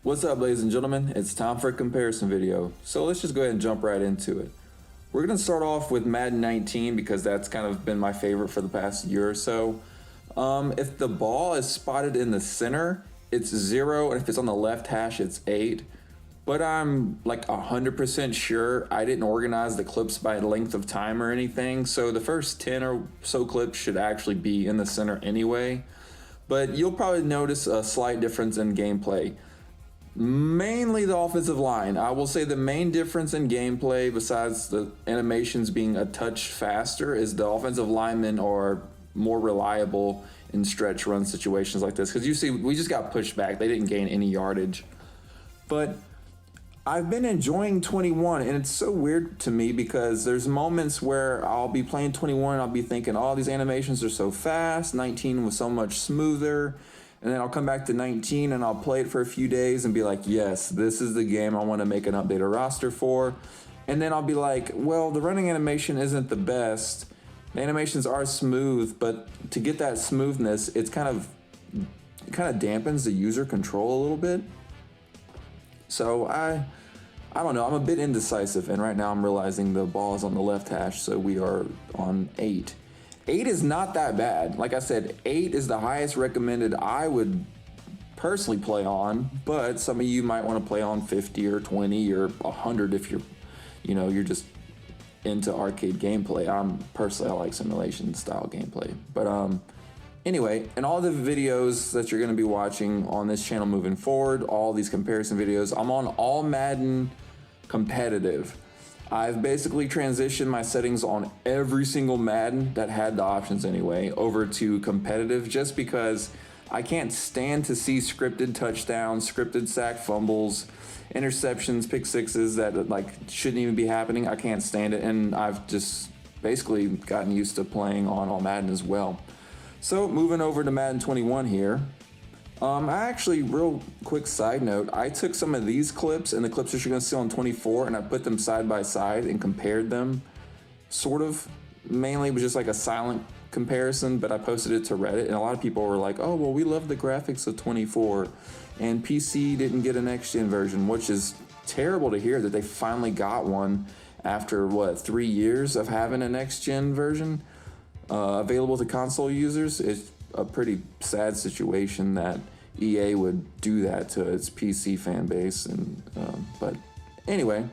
What's up, ladies and gentlemen? It's time for a comparison video. So let's just go ahead and jump right into it. We're going to start off with Madden 19 because that's kind of been my favorite for the past year or so. If the ball is spotted in the center, it's 0, and if it's on the left hash, it's 8. But I'm like 100% sure I didn't organize the clips by length of time or anything, so the first 10 or so clips should actually be in the center anyway. But you'll probably notice a slight difference in gameplay. Mainly the offensive line. I will say the main difference in gameplay, besides the animations being a touch faster, is the offensive linemen are more reliable in stretch run situations like this. Because you see, we just got pushed back. They didn't gain any yardage. But I've been enjoying 21, and it's so weird to me because there's moments where I'll be playing 21 and I'll be thinking, oh, these animations are so fast. 19 was so much smoother. And then I'll come back to 19 and I'll play it for a few days and be like, yes, this is the game I want to make an updated roster for. And then I'll be like, well, the running animation isn't the best. The animations are smooth, but to get that smoothness, it kind of dampens the user control a little bit. So I don't know, I'm a bit indecisive, and right now I'm realizing the ball is on the left hash, so we are on 8. 8 is not that bad. Like I said, 8 is the highest recommended I would personally play on, but some of you might want to play on 50 or 20 or 100 if you're just into arcade gameplay. I like simulation style gameplay. But anyway, in all the videos that you're going to be watching on this channel moving forward, all these comparison videos, I'm on all Madden competitive. I've basically transitioned my settings on every single Madden that had the options anyway over to competitive, just because I can't stand to see scripted touchdowns, scripted sack fumbles, interceptions, pick sixes that shouldn't even be happening. I can't stand it, and I've just basically gotten used to playing on all Madden as well. So moving over to Madden 21 here. I actually, real quick side note, I took some of these clips and the clips that you're going to see on 24 and I put them side by side and compared them, sort of. Mainly it was just like a silent comparison, but I posted it to Reddit and a lot of people were like, oh, well, we love the graphics of 24 and PC didn't get a next-gen version, which is terrible to hear that they finally got one after, 3 years of having a next-gen version available to console users. It's a pretty sad situation that EA would do that to its PC fan base, and but anyway,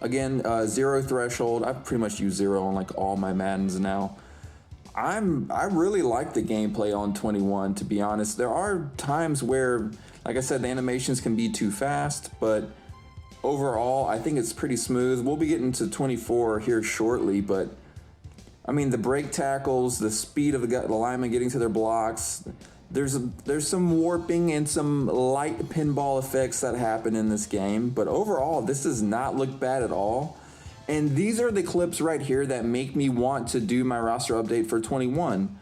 again, 0 threshold. I've pretty much used 0 on like all my Maddens now. I really like the gameplay on 21, to be honest. There are times where, like I said, the animations can be too fast, but overall I think it's pretty smooth. We'll be getting to 24 here shortly, but I mean, the break tackles, the speed of the linemen getting to their blocks, there's some warping and some light pinball effects that happen in this game, but overall, this does not look bad at all. And these are the clips right here that make me want to do my roster update for 21.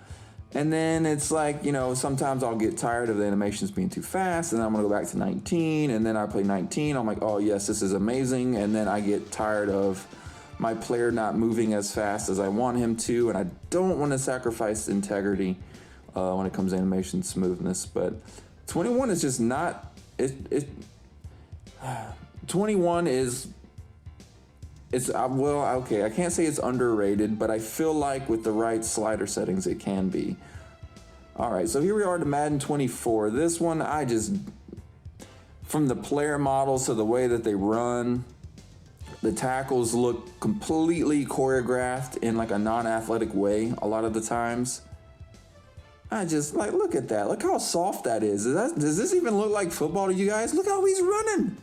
And then it's like, sometimes I'll get tired of the animations being too fast, and then I'm going to go back to 19, and then I play 19, I'm like, oh yes, this is amazing, and then I get tired of my player not moving as fast as I want him to, and I don't want to sacrifice integrity when it comes to animation smoothness. But 21 is just not 21 is okay, I can't say it's underrated, but I feel like with the right slider settings it can be. Alright, so here we are to Madden 24. This one, from the player models to the way that they run, the tackles look completely choreographed in like a non-athletic way a lot of the times. I just look at that. Look how soft that is. Does this even look like football to you guys? Look how he's running.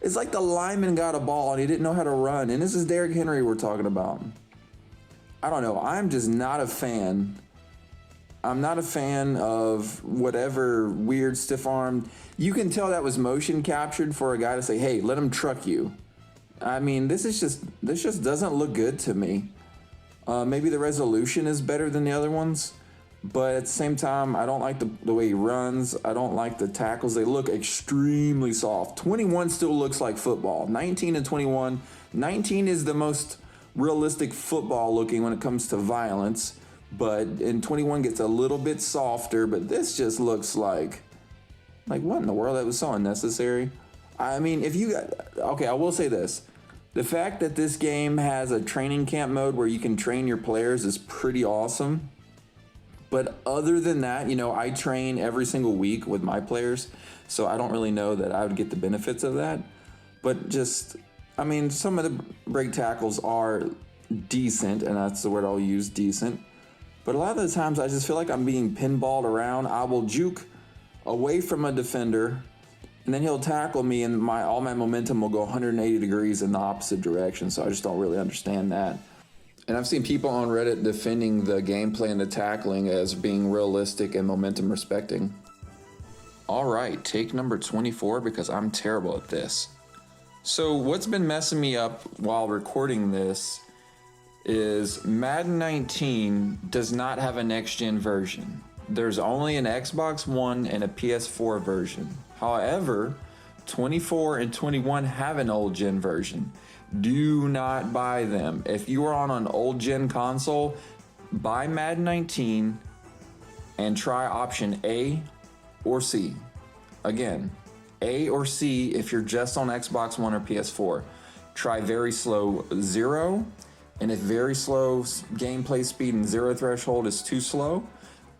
It's like the lineman got a ball and he didn't know how to run. And this is Derrick Henry we're talking about. I don't know. I'm just not a fan. I'm not a fan of whatever weird stiff arm. You can tell that was motion captured for a guy to say, hey, let him truck you. I mean, this just doesn't look good to me. Maybe the resolution is better than the other ones, but at the same time, I don't like the way he runs. I don't like the tackles. They look extremely soft. 21 still looks like football. 19 and 21. 19 is the most realistic football looking when it comes to violence, but in 21 gets a little bit softer, but this just looks like Like, what in the world? That was so unnecessary. I mean, if you got... Okay, I will say this. The fact that this game has a training camp mode where you can train your players is pretty awesome. But other than that, you know, I train every single week with my players, so I don't really know that I would get the benefits of that. But just, I mean, some of the break tackles are decent, and that's the word I'll use, decent. But a lot of the times I just feel like I'm being pinballed around. I will juke away from a defender, and then he'll tackle me, and all my momentum will go 180 degrees in the opposite direction, so I just don't really understand that. And I've seen people on Reddit defending the gameplay and the tackling as being realistic and momentum respecting. All right, take number 24 because I'm terrible at this. So what's been messing me up while recording this is Madden 19 does not have a next-gen version. There's only an Xbox One and a PS4 version. However, 24 and 21 have an old-gen version. Do not buy them. If you are on an old-gen console, buy Madden 19 and try option A or C. Again, A or C if you're just on Xbox One or PS4. Try very slow 0, and if very slow gameplay speed and 0 threshold is too slow,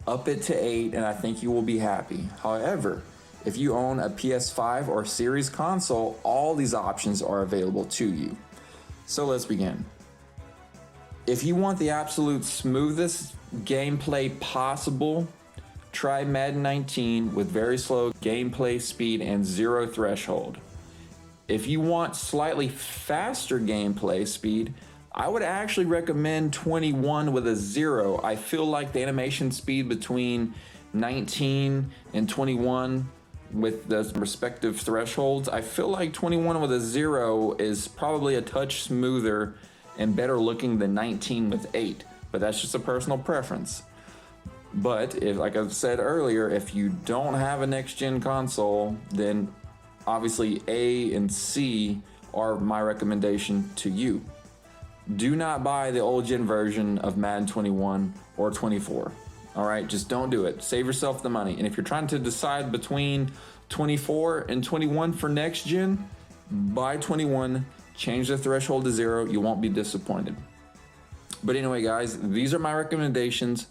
up it to 8 and I think you will be happy. However, if you own a PS5 or Series console, all these options are available to you. So let's begin. If you want the absolute smoothest gameplay possible, try Madden 19 with very slow gameplay speed and 0 threshold. If you want slightly faster gameplay speed, I would actually recommend 21 with a 0. I feel like the animation speed between 19 and 21 with the respective thresholds, I feel like 21 with a 0 is probably a touch smoother and better looking than 19 with 8, but that's just a personal preference. But if, like I've said earlier, if you don't have a next-gen console, then obviously A and C are my recommendation to you. Do not buy the old-gen version of Madden 21 or 24. All right, just don't do it. Save yourself the money. And if you're trying to decide between 24 and 21 for next gen, buy 21, change the threshold to 0. You won't be disappointed. But anyway, guys, these are my recommendations.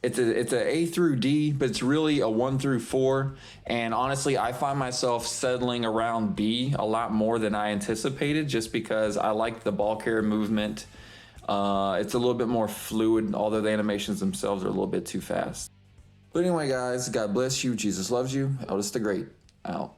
It's a A through D, but it's really a 1 through 4. And honestly, I find myself settling around B a lot more than I anticipated, just because I like the ball carrier movement. It's a little bit more fluid, although the animations themselves are a little bit too fast. But anyway, guys, God bless you. Jesus loves you. Eldest the Great, out.